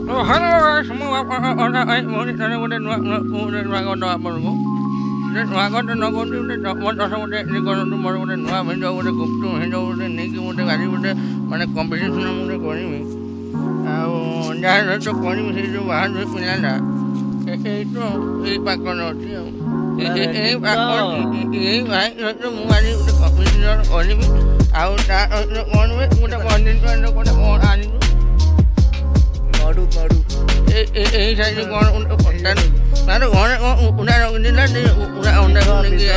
Oh, hello guys, semua mau di sana udah dua kondo apa lu? Dua kondo nongol di udah mau asal udah di kondo tu baru udah dua menjauh udah kuptu, menjauh udah niki udah kali udah mana kompetisi nama udah kau ni. Jangan tu kau ni mesti tu bahan tu punya lah. Itu pak kondo tu. Pak kondo baik tu mungkin udah kompetisi orang kau ni. Tak kau ni udah kau ni tu ada kau orang ni tu. Nadu. Saya juga untuk konten. Lalu orang udah ini lah ni udah ni.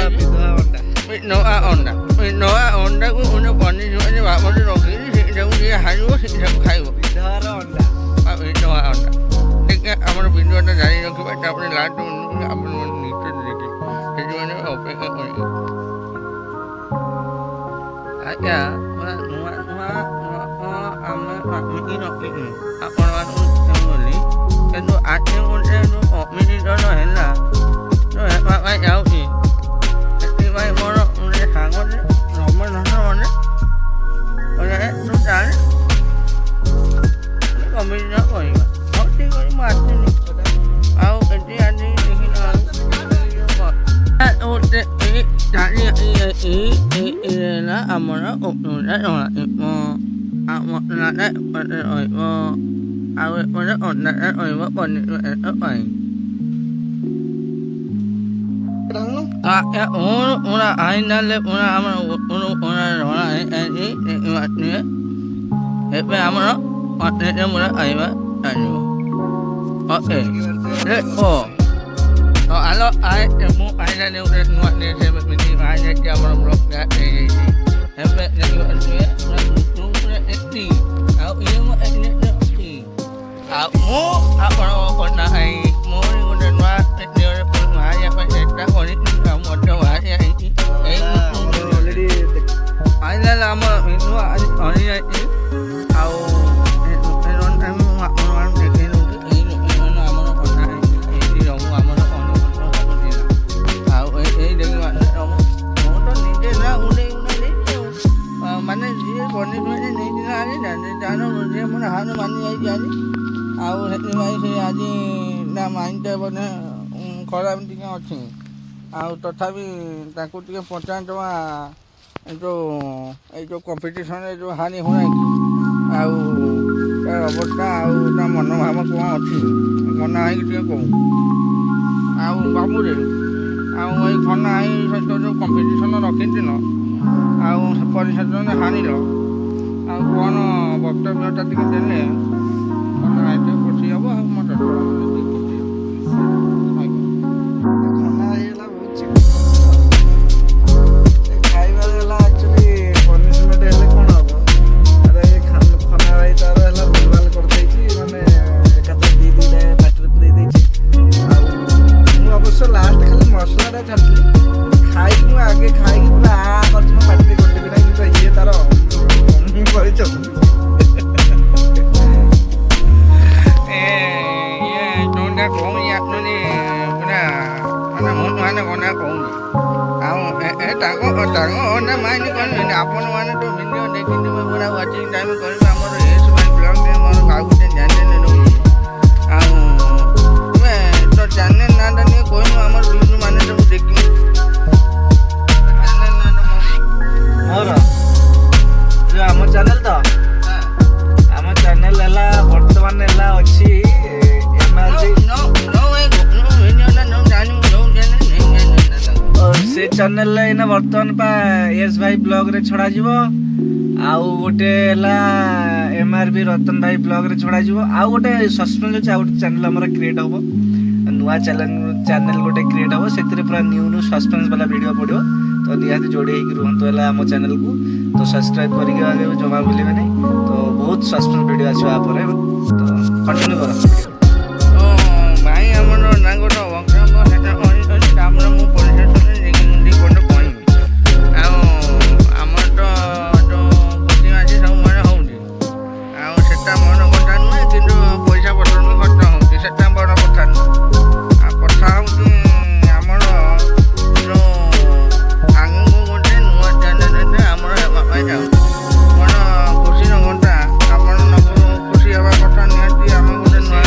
Noa onda. Aku udah panen juga ni bawa tu rogi ni. Jauh dia halu sih kayu. Bidara onda. Noa onda. Dekat amar pintu ada dari rogi baca apa ni ladu apa ni itu jadi. Jadi mana open ni. Aja. Noa ini apa orang ni. Itu ada orang tu mini dono hendak. Tu apa jauh ni. Tapi mai moro ni hangon ni. Normal ni. Orang tu dah. Ni kami nak kau ni. Kau tinggal di mana ni? Aku kerja ni nak. Udah tadi lah amara udah orang itu. Amak nak awak mana nak awak pun apa? Ya orang aina le orang amar orang ini apa amar orang mana ayah ayo. Okay. Alo mu aina le udah nuat ni saya mesti aina dia amar blok dia ni. Apa ni dia ni au iya mo ni au apa orang nak mo ni udah nuat dia pun ya apa kita orang ni kamu ada ya Already. ada lama itu orang ni au orang mana dia koni ni ni dan jangan dia mana hanu mani jadi au ni mai saya aji na main te bone ଖରା ଟିକେ ଅଛି ଆଉ ତଥାପି ତାକୁ ଟିକେ ପଚାରିଦେବା ଏଇ ଯେଉଁ କମ୍ପିଟିସନରେ ଯେଉଁ ହାନି ହୁଏକି ଆଉ ତା ଅବସ୍ଥା ଆଉ ତା ମନୋଭାବ କ'ଣ ଅଛି ମନା ହେଇକି ଟିକେ କହୁ ଆଉ ବାବୁରେ ଆଉ ଏଇ ଖନା ହେଇ ସହିତ ଯେଉଁ କମ୍ପିଟିସନ ରଖିଥିଲ ଆଉ ପରିଷଦରେ ହାନିର ଆଉ କ'ଣ ବକ୍ତବ୍ୟଟା ଟିକେ ଦେଲେ ଖନା ଟିକେ ପୋଷି ହେବ ଆଉ ମଟର ଟିକେ ପୋଷି ଖନା ହେଇଗଲା ଖାଇବା ହେଲା ଆକ୍ଚୁଆଲି ପନିସମେଣ୍ଟ ହେଲେ କ'ଣ ହବ ଆରେ ଏ ଖନା ଭାଇ ତାର ହେଲା ଭୁଲଭାଲ କରିଦେଇଛି ମାନେ ଏକାଥରେ ଦୁଇଟା ପାଟିରେ ପୁରେଇ ଦେଇଛି ଆଉ ମୁଁ ଅବଶ୍ୟ ଲାଷ୍ଟ ଖାଲି ମସଲାଟା ଛାଡ଼ିଥିଲି ଖାଇକି ମୁଁ ଆଗେ ଖାଇକି ପୁରା କରିଛି ମୋ ପାଟିରେ କଟିବି ନାହିଁ କିନ୍ତୁ ଇଏ ତାର କରିଛ ଆପଣ ମାନେ ତ ଭିଡ଼ିଓ ଦେଖିଥିବେ ପୁରା ୱାଚିଂ ଟାଇମ୍ କରିବେ ଆମର ଏସ୍ ଭାଇ ବ୍ଲଗ୍ରେ ଆମର ଆଉ ଗୋଟେ ଚ୍ୟାନେଲ୍ ରହୁଛି ଆଉ ତୁମେ ତ ଚ୍ୟାନେଲ୍ ନାଁଟା ଟିକେ କହିବୁ ଆମର ଭିଡ଼ିଓ ମାନେ ସବୁ ଦେଖିବେ ଚ୍ୟାନେଲ୍ ନାଁଟା ମୋର ଯୋଉ ଆମ ଚ୍ୟାନେଲ୍ ତ ଆମ ଚ୍ୟାନେଲ୍ ହେଲା ବର୍ତ୍ତମାନ ହେଲା ଅଛି ସେ ଚ୍ୟାନେଲରେ ଏଇନା ବର୍ତ୍ତମାନ ପା ଏସ୍ ଭାଇ ବ୍ଲଗ୍ରେ ଛଡ଼ାଯିବ ଆଉ ଗୋଟେ ହେଲା MRB ରତନ ଭାଇ ବ୍ଲଗ୍ରେ ଛଡ଼ାଯିବ ଆଉ ଗୋଟେ ସସ୍ପେନ୍ସ ଅଛି ଆଉ ଗୋଟେ ଚ୍ୟାନେଲ୍ ଆମର କ୍ରିଏଟ୍ ହେବ ନୂଆ ଚ୍ୟାନେଲ୍ ଗୋଟେ କ୍ରିଏଟ୍ ହେବ ସେଥିରେ ପୁରା ନ୍ୟୁ ସସ୍ପେନ୍ସ ବାଲା ଭିଡ଼ିଓ ପଡ଼ିବ ତ ନିହାତି ଯୋଡ଼ି ହେଇକି ରୁହନ୍ତୁ ହେଲା ଆମ ଚ୍ୟାନେଲ୍କୁ ତ ସବସ୍କ୍ରାଇବ୍ କରିକି ଆଗକୁ ଜମା ଭୁଲିବେନି ତ ବହୁତ ସସ୍ପେନ୍ସ ଭିଡ଼ିଓ ଆସିବ ଆ ପରେ ତ କଣ୍ଟିନ୍ୟୁ କରନ୍ତୁ ଭାଇ ଆମର ନା ଗୋଟେ ଆମର ମୁଁ ଖୁସି ହେବା କଥା ନିହାତି ଆମେ ଗୋଟେ ନୂଆ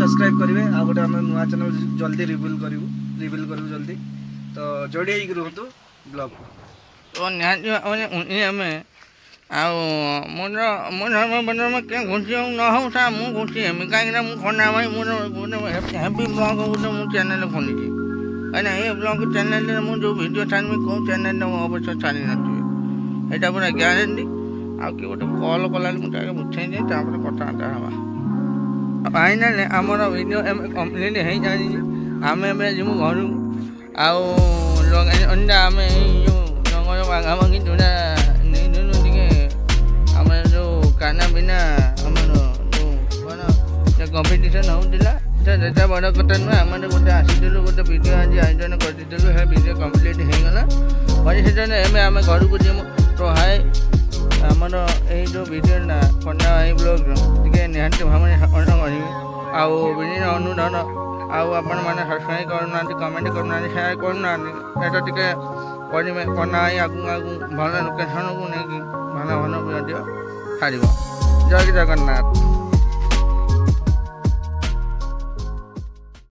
ସବସ୍କ୍ରାଇବ୍ କରିବେ। ଆଉ ଗୋଟେ ଆମେ ନୂଆ ଚ୍ୟାନେଲ୍ ଜଲ୍ଦି ରିଭିଲ୍ କରିବୁ ଜଲ୍ଦି। ତ ଯୋଡ଼ି ହେଇକି ରୁହନ୍ତୁ ବ୍ଲଗ୍। ତ ନିହାତି ଭାବରେ ଆମେ ଆଉ ମୋ ଧର୍ମ କେଁ ଘୁଷି ହଉ ନ ହଉ ତା ମୁଁ ଘୁଷି ହେମି କାହିଁକିନା ମୁଁ ଖନା ଭାଇ ମୋର ଗୋଟେ ହେଭି ବ୍ଲଗ୍ ଗୋଟେ ମୁଁ ଚ୍ୟାନେଲ୍ ଖୋଲିଛି। କାହିଁକିନା ଏ ବ୍ଲଗ୍ ଚ୍ୟାନେଲ୍ରେ ମୁଁ ଯେଉଁ ଭିଡ଼ିଓ ଛାଡ଼ିବି କେଉଁ ଚ୍ୟାନେଲ୍ରେ ମୁଁ ଅବଶ୍ୟ ଛାଡ଼ି ନଥିବି, ସେଇଟା ପୁରା ଗ୍ୟାରେଣ୍ଟି। ଆଉ କିଏ ଗୋଟେ କଲ୍ କଲାବେଳେ ମୁଁ ତାকে ବୁଝେଇ ଦିଏ, ତାପରେ କଥାବାର୍ତ୍ତା ହେବା। ଫାଇନାଲି ଆମର ଭିଡ଼ିଓ ଏବେ କମ୍ପ୍ଲିଟ୍ ହେଇସାରିଛି। ଆମେ ଏବେ ଯିବୁ ଘରକୁ। ଆଉ ଆମେ ଏଇ ଯେଉଁ ଜଙ୍ଗଲ ପାଖାପାଖି ଯେଉଁଟା ନେଇଥିଲୁ ଟିକେ ଆମର ଯେଉଁ ଖାନା ପିନା ଆମର ଯେଉଁ କ'ଣ କମ୍ପିଟିସନ୍ ହେଉଥିଲା, ସେଟା ବଡ଼ କଥା ନୁହେଁ। ଆମେ ଗୋଟେ ଆସିଥିଲୁ, ଗୋଟେ ଭିଡ଼ିଓ ଆଜି ଆୟୋଜନ କରିଥିଲୁ, ସେ ଭିଡ଼ିଓ କମ୍ପ୍ଲିଟ୍ ହେଇଗଲା। ପରିଶେଷରେ ଏବେ ଆମେ ଘରକୁ ଯିବୁ। ତ ହାଏ, ଆମର ଏଇ ଯେଉଁ ଭିଡ଼ିଓଟା କନ୍ୟା ଭାଇ ବ୍ଲଗ୍ର ଟିକେ ନିହାତି ଭାବରେ ସପୋର୍ଟ କରିବେ। ଆଉ ବିଭିନ୍ନ ଅନୁରୋଧ, ଆଉ ଆପଣମାନେ ସବସ୍କ୍ରାଇବ୍ କରୁନାହାନ୍ତି, କମେଣ୍ଟ କରୁନାହାନ୍ତି, ସେୟାର କରୁନାହାନ୍ତି, ଏଇଟା ଟିକେ କରିବେ। କନ୍ୟା ଭାଇ ଆଗକୁ ଭଲ ଲୋକେସନ୍କୁ ନେଇକି ଭଲ ଭିଡ଼ିଓ ଛାଡ଼ିବ। ଜୟ ଜଗନ୍ନାଥ।